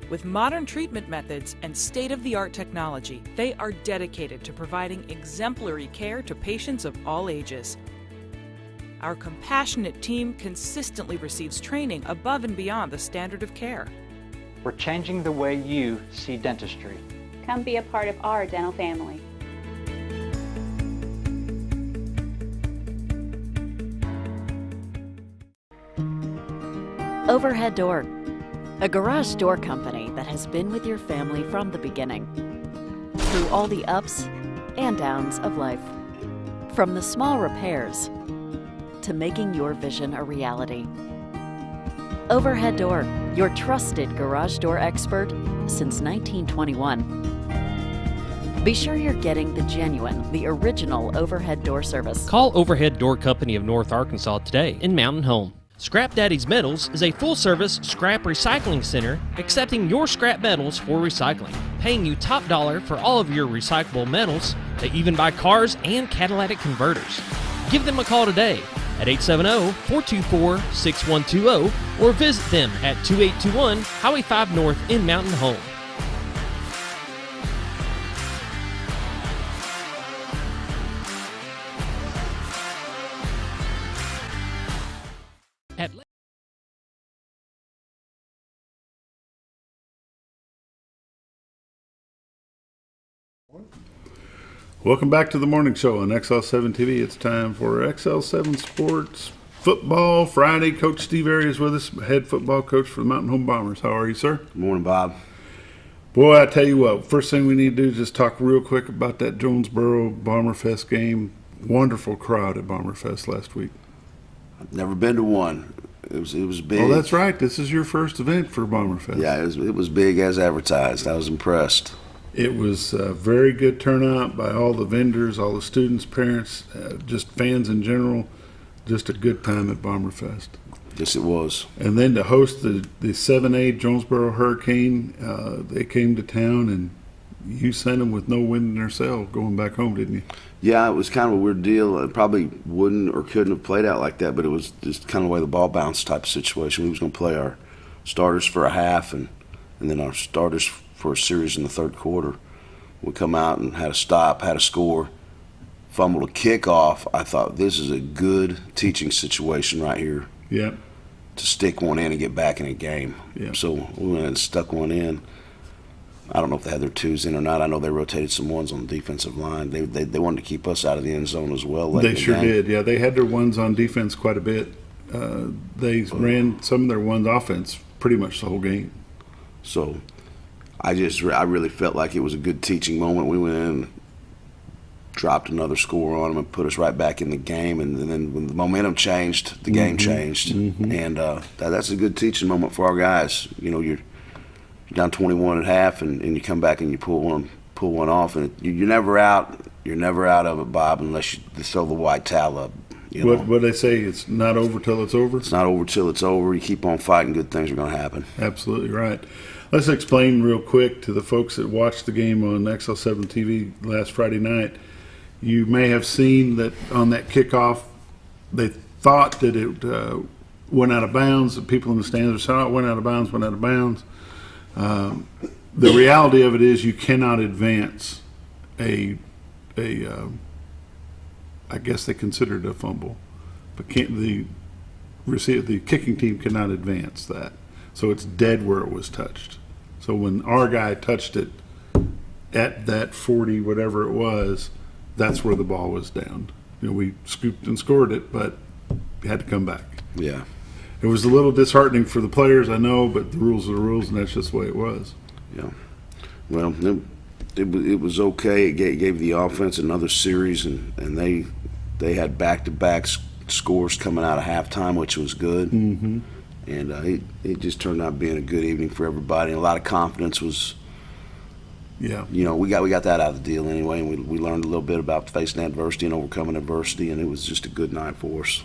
With modern treatment methods and state-of-the-art technology, they are dedicated to providing exemplary care to patients of all ages. Our compassionate team consistently receives training above and beyond the standard of care. We're changing the way you see dentistry. Come be a part of our dental family. Overhead Door, a garage door company that has been with your family from the beginning, through all the ups and downs of life. From the small repairs to making your vision a reality. Overhead Door, your trusted garage door expert since 1921. Be sure you're getting the genuine, the original overhead door service. Call Overhead Door Company of North Arkansas today in Mountain Home. Scrap Daddy's Metals is a full-service scrap recycling center accepting your scrap metals for recycling, paying you top dollar for all of your recyclable metals. They even buy cars and catalytic converters. Give them a call today at 870-424-6120 or visit them at 2821 Highway 5 North in Mountain Home. Welcome back to the morning show on XL7-TV. It's time for XL7 Sports Football Friday. Coach Steve Arias with us, head football coach for the Mountain Home Bombers. How are you, sir? Good morning, Bob. Boy, I tell you what, first thing we need to do is just talk real quick about that Jonesboro Bomberfest game. Wonderful crowd at Bomberfest last week. I've never been to one. It was big. Oh, that's right. This is your first event for Bomberfest. Yeah, it was big as advertised. I was impressed. It was a very good turnout by all the vendors, all the students, parents, just fans in general. Just a good time at Bomberfest. Yes, it was. And then to host the 7A Jonesboro Hurricane, they came to town, and you sent them with no wind in their sail going back home, didn't you? Yeah, it was kind of a weird deal. It probably wouldn't or couldn't have played out like that, but it was just kind of the way the ball bounced type of situation. We was going to play our starters for a half and then our starters for a series in the third quarter. We come out and had a stop, had a score, fumbled a kickoff. I thought this is a good teaching situation right here. Yeah. To stick one in and get back in a game. Yeah. So we went and stuck one in. I don't know if they had their twos in or not. I know they rotated some ones on the defensive line. They wanted to keep us out of the end zone as well. They sure did. Yeah, they had their ones on defense quite a bit. They ran some of their ones offense pretty much the whole game. So I really felt like it was a good teaching moment. We went in, dropped another score on them, and put us right back in the game. And then when the momentum changed, the game changed. And that's a good teaching moment for our guys. You know, you're down 21 at half, and you come back and you pull one off, and you're never out. You're never out of it, Bob, unless you throw the white towel up. What they say, it's not over till it's over? It's not over till it's over. You keep on fighting, good things are going to happen. Absolutely right. Let's explain real quick to the folks that watched the game on XL7-TV last Friday night. You may have seen that on that kickoff, they thought that it went out of bounds. The people in the stands said, it went out of bounds, went out of bounds. The reality of it is you cannot advance I guess they consider it a fumble, but the kicking team cannot advance that. So it's dead where it was touched. So when our guy touched it at that 40, whatever it was, that's where the ball was down. You know, we scooped and scored it, but we had to come back. Yeah. It was a little disheartening for the players, I know, but the rules are the rules, and that's just the way it was. Yeah. Well, it was okay. It gave the offense another series, and they had back-to-back scores coming out of halftime, which was good. And it just turned out being a good evening for everybody. And a lot of confidence was. Yeah. You know, we got that out of the deal anyway, and we learned a little bit about facing adversity and overcoming adversity, and it was just a good night for us.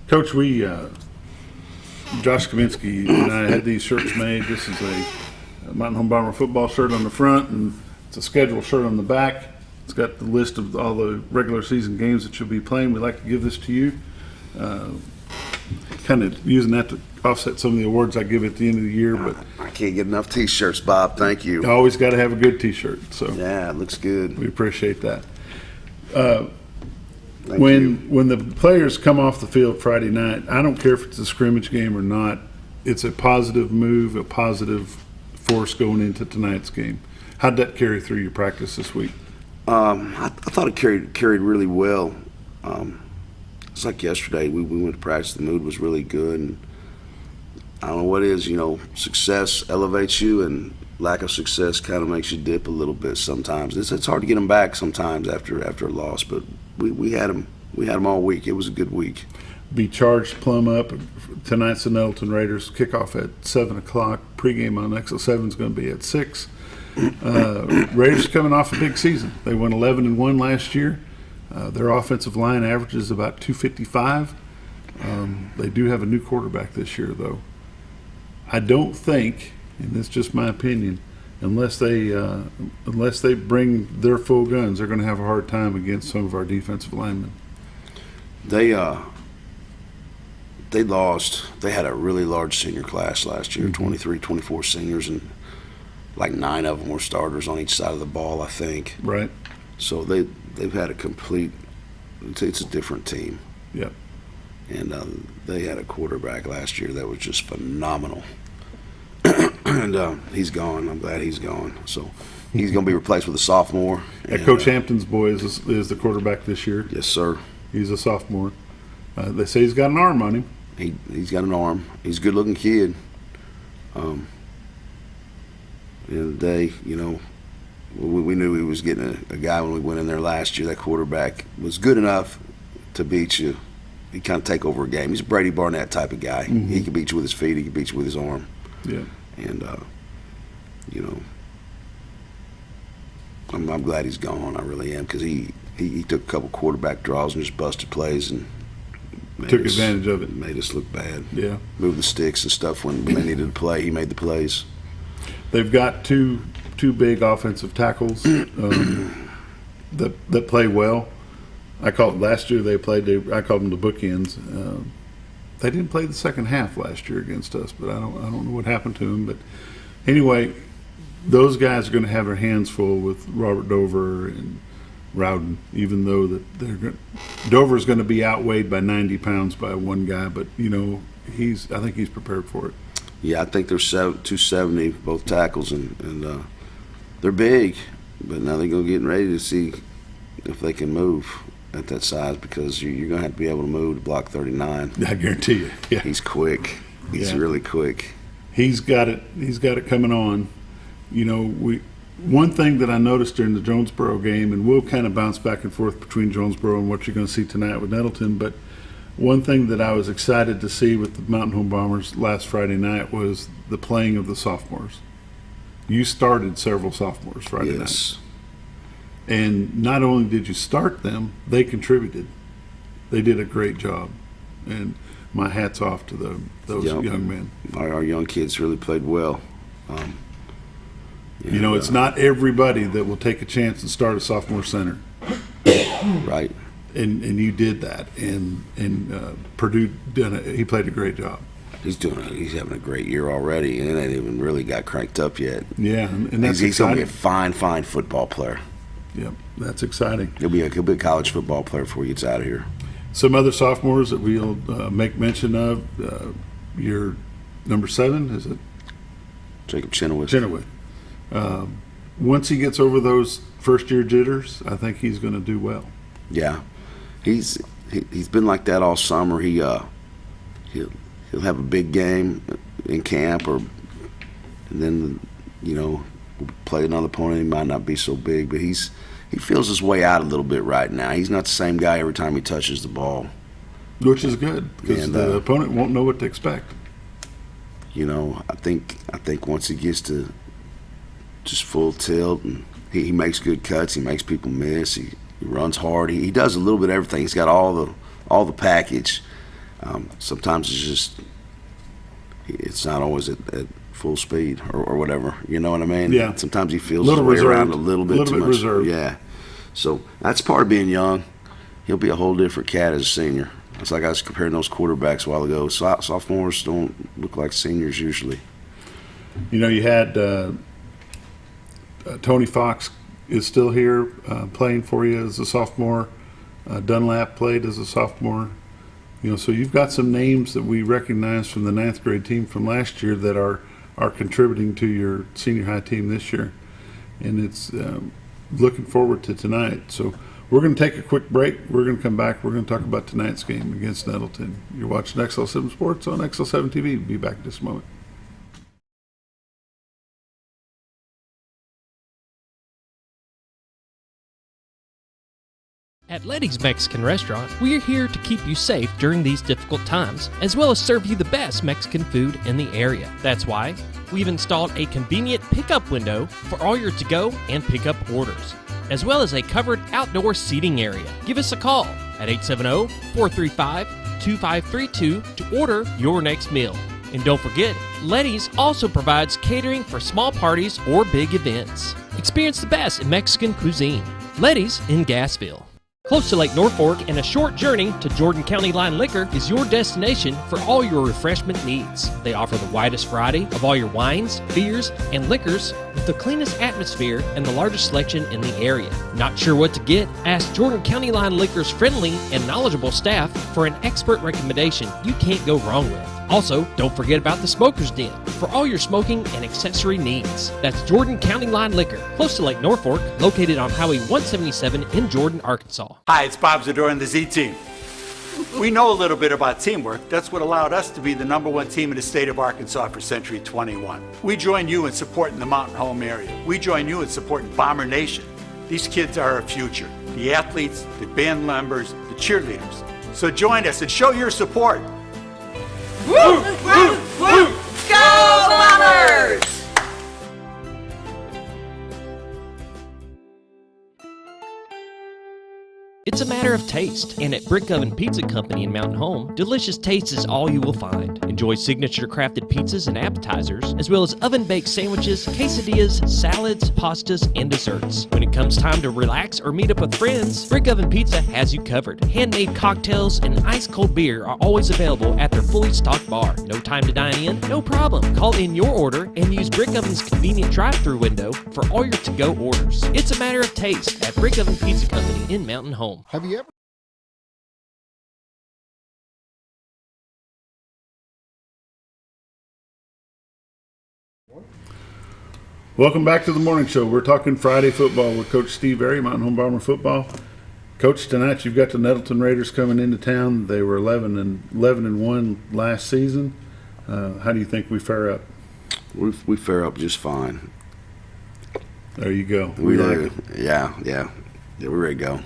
Coach, Josh Kaminsky and I had these shirts made. This is a Mountain Home Bomber football shirt on the front, and it's a schedule shirt on the back. It's got the list of all the regular season games that you'll be playing. We'd like to give this to you. Kind of using that to offset some of the awards I give at the end of the year. But I can't get enough T-shirts, Bob. Thank you. You always got to have a good T-shirt. So yeah, it looks good. We appreciate that. When the players come off the field Friday night, I don't care if it's a scrimmage game or not, it's a positive move, a positive force going into tonight's game. How'd that carry through your practice this week? I thought it carried really well. It's like yesterday, we went to practice, the mood was really good, and I don't know what it is, you know, success elevates you, and lack of success kind of makes you dip a little bit sometimes. It's hard to get them back sometimes after a loss, but we had them all week. It was a good week. Be charged plumb up. Tonight's the Nettleton Raiders kickoff at 7 o'clock. Pregame on XL7 is going to be at 6. Raiders coming off a big season. They went 11-1 last year. Their offensive line averages about 255. They do have a new quarterback this year, though. I don't think, and it's just my opinion, unless they bring their full guns, they're going to have a hard time against some of our defensive linemen. They lost. They had a really large senior class last year, 23, 24 seniors, and like 9 of them were starters on each side of the ball, I think. Right. So they've had a complete. It's a different team. Yep. And they had a quarterback last year that was just phenomenal. And he's gone. I'm glad he's gone. So he's going to be replaced with a sophomore. Coach Hampton's boy is the quarterback this year. Yes, sir. He's a sophomore. They say he's got an arm on him. He's got an arm. He's a good-looking kid. At the end of the day, you know, we knew he was getting a guy when we went in there last year. That quarterback was good enough to beat you. He kind of take over a game. He's a Brady Barnett type of guy. He can beat you with his feet. He can beat you with his arm. Yeah. And, you know, I'm glad he's gone. I really am, because he took a couple quarterback draws and just busted plays and took advantage of it. Made us look bad. Yeah. Moved the sticks and stuff when they needed to play. He made the plays. They've got two big offensive tackles that play well. I called last year I called them the bookends. They didn't play the second half last year against us, but I don't know what happened to them. But anyway, those guys are going to have their hands full with Robert Dover and Rowden, even though that Dover is going to be outweighed by 90 pounds by one guy, but you know I think he's prepared for it. Yeah, I think they're 270 both tackles, and they're big, but now they're getting ready to see if they can move at that size, because you're going to have to be able to move to block 39. I guarantee you. Yeah. He's quick. He's really quick. He's got it coming on. One thing that I noticed during the Jonesboro game, and we'll kind of bounce back and forth between Jonesboro and what you're going to see tonight with Nettleton, but one thing that I was excited to see with the Mountain Home Bombers last Friday night was the playing of the sophomores. You started several sophomores Friday night. And not only did you start them, they contributed. They did a great job. And my hat's off to those young men. Our young kids really played well. It's not everybody that will take a chance and start a sophomore center. Right. And you did that. And Purdue he played a great job. He's having a great year already, and they ain't even really got cranked up yet. Yeah, and that's he's going to be a exciting. fine football player. Yep, that's exciting. He'll be a college football player before he gets out of here. Some other sophomores that we'll make mention of. Your number 7, is it? Jacob Chenoweth. Once he gets over those first-year jitters, I think he's going to do well. Yeah, he's been like that all summer. He'll have a big game in camp, and then play another opponent. He might not be so big, but he feels his way out a little bit right now. He's not the same guy every time he touches the ball, which is good because the opponent won't know what to expect. I think once he gets to just full tilt, and he makes good cuts, he makes people miss, he runs hard, he does a little bit of everything. He's got all the package. Sometimes it's not always at full speed or whatever. You know what I mean? Yeah. Sometimes he feels his way around a little bit too much. Reserved. Yeah. So that's part of being young. He'll be a whole different cat as a senior. It's like I was comparing those quarterbacks a while ago. Sophomores don't look like seniors usually. You had Tony Fox is still here playing for you as a sophomore. Dunlap played as a sophomore. So you've got some names that we recognize from the 9th grade team from last year that are contributing to your senior high team this year. And it's looking forward to tonight. So we're going to take a quick break. We're going to come back. We're going to talk about tonight's game against Nettleton. You're watching XL7 Sports on XL7-TV. We'll be back in just a moment. At Letty's Mexican Restaurant, we're here to keep you safe during these difficult times, as well as serve you the best Mexican food in the area. That's why we've installed a convenient pickup window for all your to-go and pickup orders, as well as a covered outdoor seating area. Give us a call at 870-435-2532 to order your next meal. And don't forget, Letty's also provides catering for small parties or big events. Experience the best in Mexican cuisine. Letty's in Gassville. Close to Lake Norfolk and a short journey to Jordan County Line Liquor is your destination for all your refreshment needs. They offer the widest variety of all your wines, beers, and liquors with the cleanest atmosphere and the largest selection in the area. Not sure what to get? Ask Jordan County Line Liquor's friendly and knowledgeable staff for an expert recommendation you can't go wrong with. Also, don't forget about the Smoker's Den for all your smoking and accessory needs. That's Jordan County Line Liquor, close to Lake Norfolk, located on Highway 177 in Jordan, Arkansas. Hi, it's Bob Zdora and the Z Team. We know a little bit about teamwork. That's what allowed us to be the #1 team in the state of Arkansas for Century 21. We join you in supporting the Mountain Home area. We join you in supporting Bomber Nation. These kids are our future. The athletes, the band members, the cheerleaders. So join us and show your support. Woo! Woo! Woo! Go Bombers! It's a matter of taste, and at Brick Oven Pizza Company in Mountain Home, delicious taste is all you will find. Enjoy signature crafted pizzas and appetizers, as well as oven-baked sandwiches, quesadillas, salads, pastas, and desserts. When it comes time to relax or meet up with friends, Brick Oven Pizza has you covered. Handmade cocktails and ice-cold beer are always available at their fully stocked bar. No time to dine in? No problem. Call in your order and use Brick Oven's convenient drive-thru window for all your to-go orders. It's a matter of taste at Brick Oven Pizza Company in Mountain Home. Have you ever? Welcome back to the morning show. We're talking Friday football with Coach Steve Airy, Mountain Home Bomber football. Coach, tonight you've got the Nettleton Raiders coming into town. They were 11-1 last season. How do you think we fare up? We fare up just fine. There you go. We like do. it. Yeah, we're ready to go.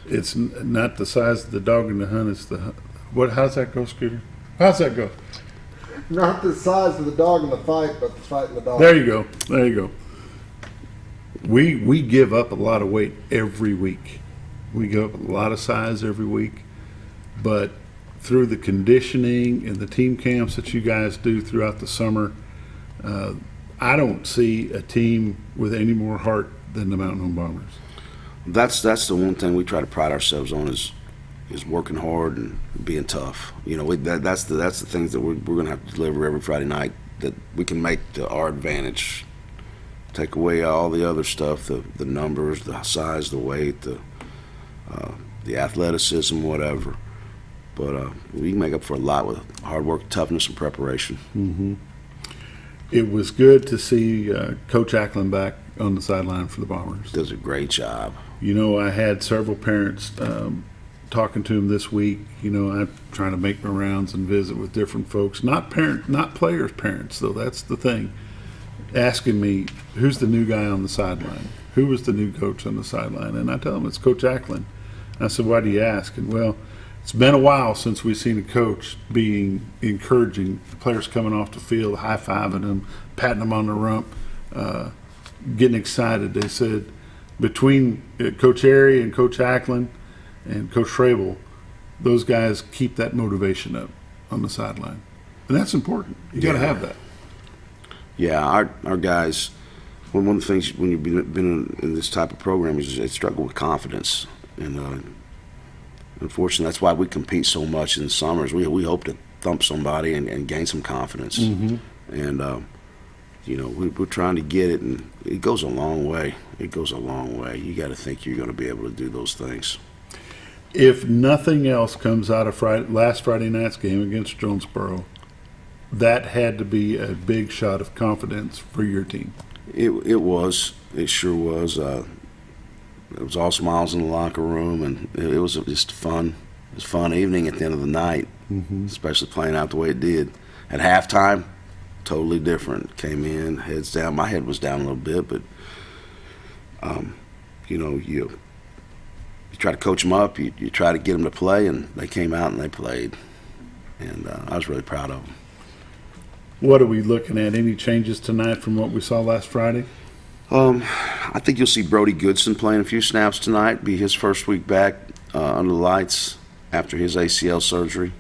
It's not the size of the dog in the hunt. It's the what? How's that go, Scooter? How's that go? Not the size of the dog in the fight, but the fight in the dog. There you go. There you go. We give up a lot of weight every week. We give up a lot of size every week, but through the conditioning and the team camps that you guys do throughout the summer, I don't see a team with any more heart than the Mountain Home Bombers. That's the one thing we try to pride ourselves on is working hard and being tough. You know, that's the things that we're going to have to deliver every Friday night that we can make to our advantage. Take away all the other stuff, the numbers, the size, the weight, the athleticism, whatever. But we can make up for a lot with hard work, toughness, and preparation. Mm-hmm. It was good to see Coach Ackland back on the sideline for the Bombers. Does a great job. You know, I had several parents talking to him this week. You know, I'm trying to make my rounds and visit with different folks, not players' parents, though. That's the thing. Asking me, who's the new guy on the sideline? Who was the new coach on the sideline? And I tell them it's Coach Ackland. I said, why do you ask? And well, it's been a while since we've seen a coach being encouraging players coming off the field, high-fiving them, patting them on the rump, getting excited. They said between Coach Airy and Coach Ackland and Coach Schrabel, those guys keep that motivation up on the sideline. And that's important. You got to have that. Yeah, our guys, one of the things when you've been in this type of program is they struggle with confidence. And unfortunately, that's why we compete so much in the summers. We hope to thump somebody and gain some confidence. Mm-hmm. And, you know, we're trying to get it, and it goes a long way. It goes a long way. You got to think you're going to be able to do those things. If nothing else comes out of last Friday night's game against Jonesboro, that had to be a big shot of confidence for your team. It was. It sure was. It was all smiles in the locker room, and it was just fun. It was a fun evening at the end of the night, especially playing out the way it did. At halftime, totally different. Came in, heads down. My head was down a little bit, but you know, you try to coach them up. You try to get them to play, and they came out and they played. And I was really proud of them. What are we looking at? Any changes tonight from what we saw last Friday? I think you'll see Brody Goodson playing a few snaps tonight. Be his first week back under the lights after his ACL surgery.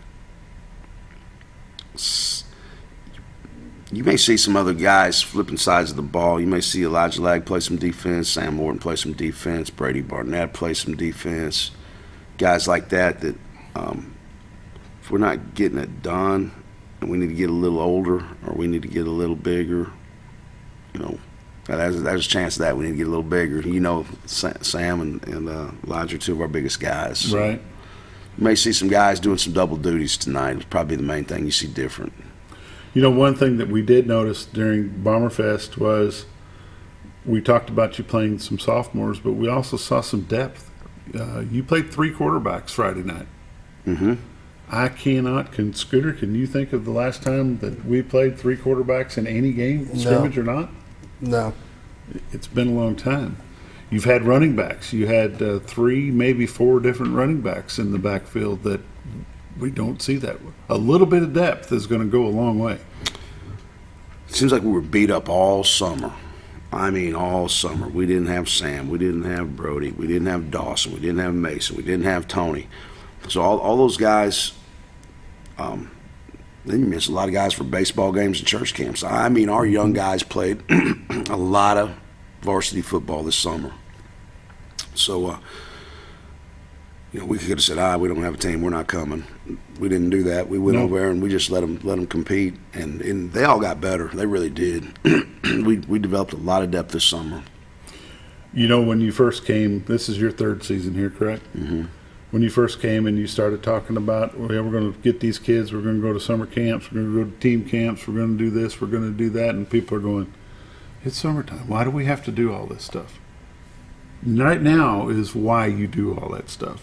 You may see some other guys flipping sides of the ball. You may see Elijah Lag play some defense, Sam Morton play some defense, Brady Barnett play some defense. Guys like that if we're not getting it done and we need to get a little older or we need to get a little bigger, you know, there's a chance of that. We need to get a little bigger. You know, Sam and Elijah are two of our biggest guys. So right. You may see some guys doing some double duties tonight. It's probably the main thing you see different. You know, one thing that we did notice during Bomberfest was we talked about you playing some sophomores, but we also saw some depth. You played 3 quarterbacks Friday night. Mm-hmm. Scooter, can you think of the last time that we played 3 quarterbacks in any game, scrimmage or not? No. It's been a long time. You've had running backs. You had 3, maybe 4 different running backs in the backfield that we don't see that. A little bit of depth is going to go a long way. It seems like we were beat up all summer. I mean, all summer. We didn't have Sam. We didn't have Brody. We didn't have Dawson. We didn't have Mason. We didn't have Tony. So all those guys, then you miss a lot of guys for baseball games and church camps. I mean, our young guys played a lot of varsity football this summer. So, you know, we could have said, we don't have a team, we're not coming. We didn't do that. We went over there and we just let them compete, and they all got better. They really did. we developed a lot of depth this summer. You know, when you first came, this is your 3rd season here, correct? Mm-hmm. When you first came and you started talking about, well, we're going to get these kids, we're going to go to summer camps, we're going to go to team camps, we're going to do this, we're going to do that, and people are going, it's summertime. Why do we have to do all this stuff? Right now is why you do all that stuff.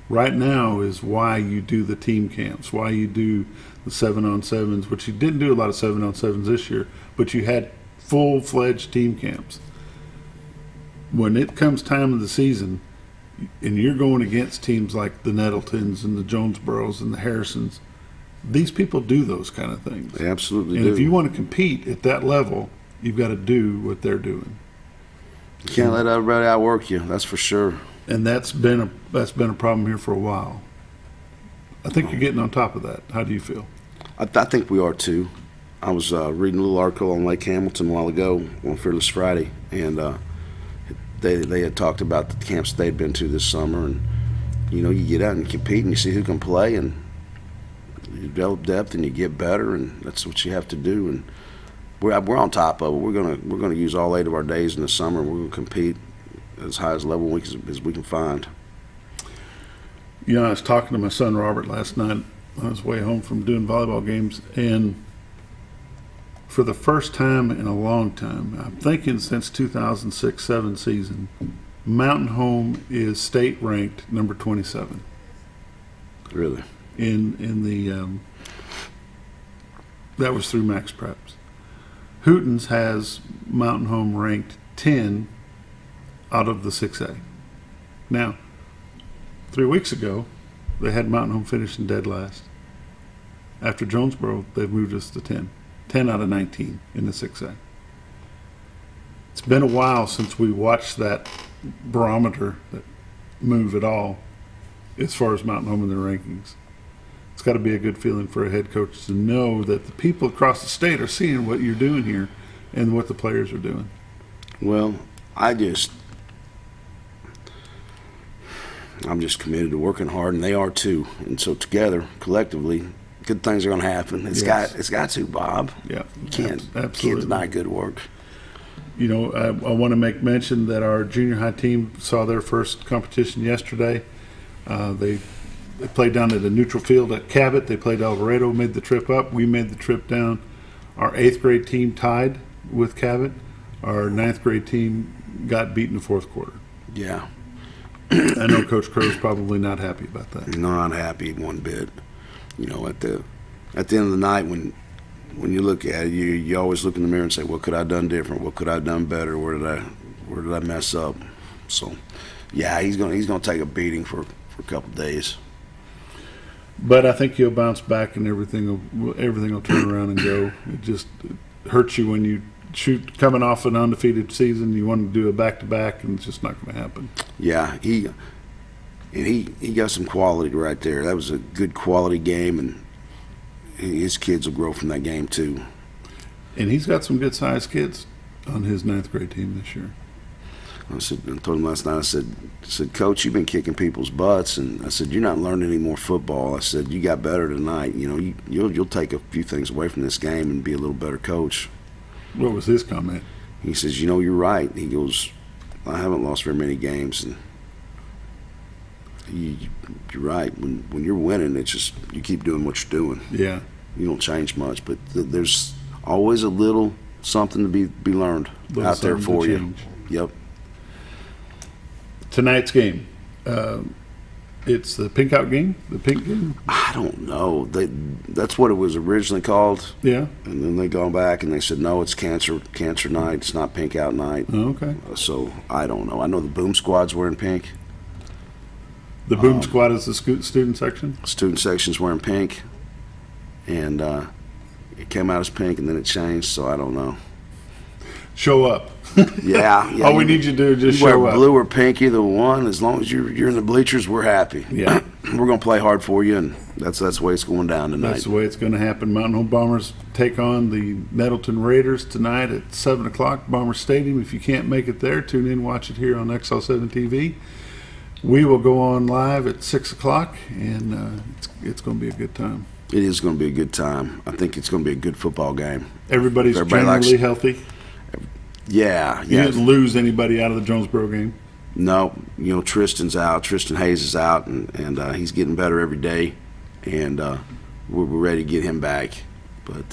Right now is why you do the team camps, why you do the 7-on-7s, which you didn't do a lot of 7-on-7s this year, but you had full-fledged team camps. when it comes time of the season and you're going against teams like the Nettletons and the Jonesboroughs and the Harrisons, these people do those kind of things. They absolutely and do. if you want to compete at that level, you've got to do what they're doing. You can't let everybody outwork you, that's for sure. And that's been a problem here for a while. I think you're getting on top of that. How do you feel? I think we are too. I was reading a little article on Lake Hamilton a while ago on Fearless Friday, and they had talked about the camps they'd been to this summer, and you get out and compete and you see who can play, and you develop depth and you get better, and that's what you have to do. And we're on top of it. We're gonna use all 8 of our days in the summer, and we're gonna compete as high as level as we can find. I was talking to my son Robert last night on his way home from doing volleyball games, and for the first time in a long time, I'm thinking since 2006-07 season, Mountain Home is state ranked number 27. Really? In the that was through Max Preps. Hooten's has Mountain Home ranked 10 out of the 6A. Now, 3 weeks ago, they had Mountain Home finishing dead last. After Jonesboro, they've moved us to 10. 10 out of 19 in the 6A. It's been a while since we watched that barometer that move at all as far as Mountain Home in their rankings. It's got to be a good feeling for a head coach to know that the people across the state are seeing what you're doing here and what the players are doing. Well, I'm just committed to working hard, and they are too. And so together, collectively, good things are going to happen. It's got to, Bob. Yeah, you can't deny good work. I want to make mention that our junior high team saw their first competition yesterday. They played down at a neutral field at Cabot. They played El Dorado, made the trip up. We made the trip down. Our 8th grade team tied with Cabot. Our 9th grade team got beat in the 4th quarter. Yeah. I know Coach Crow's probably not happy about that. Not happy one bit. At the end of the night, when you look at it, you always look in the mirror and say, what could I have done different? What could I have done better? Where did I mess up? So, yeah, he's gonna take a beating for a couple of days. But I think he'll bounce back and everything will turn around and go. It just hurts you when you shoot coming off an undefeated season. You want to do a back-to-back, and it's just not going to happen. Yeah, he got some quality right there. That was a good quality game, and his kids will grow from that game too. And he's got some good-sized kids on his 9th grade team this year. I told him last night, I said, Coach, you've been kicking people's butts, and I said, you're not learning any more football. I said, you got better tonight. You'll take a few things away from this game and be a little better coach. What was his comment? He says, you're right. He goes, I haven't lost very many games, and you're right. When you're winning, it's just you keep doing what you're doing. Yeah. You don't change much, but there's always a little something to be learned out there for you. Yep. Tonight's game, it's the pink out game, the pink game? I don't know. That's what it was originally called. Yeah. And then they gone back and they said, no, it's cancer night. It's not pink out night. Oh, okay. So I don't know. I know the Boom Squad's wearing pink. The Boom Squad is the student section? Student section's wearing pink. And it came out as pink and then it changed, so I don't know. Show up. Yeah. All we need you to do is just show wear up. Blue or pink, either one. As long as you're in the bleachers, we're happy. Yeah. We're going to play hard for you, and that's the way it's going down tonight. That's the way it's going to happen. Mountain Home Bombers take on the Nettleton Raiders tonight at 7 o'clock, Bomber Stadium. If you can't make it there, tune in, watch it here on XL7-TV. We will go on live at 6 o'clock, and it's going to be a good time. It is going to be a good time. I think it's going to be a good football game. Everybody's generally healthy. Yeah. You didn't lose anybody out of the Jonesboro game? No. Tristan's out. Tristan Hayes is out, and he's getting better every day, and we're ready to get him back. But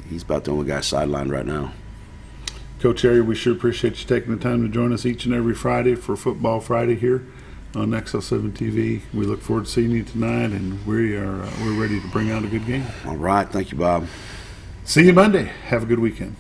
he's about the only guy sidelined right now. Coach Harry, we sure appreciate you taking the time to join us each and every Friday for Football Friday here on XL7-TV. We look forward to seeing you tonight, and we're ready to bring out a good game. All right. Thank you, Bob. See you Monday. Have a good weekend.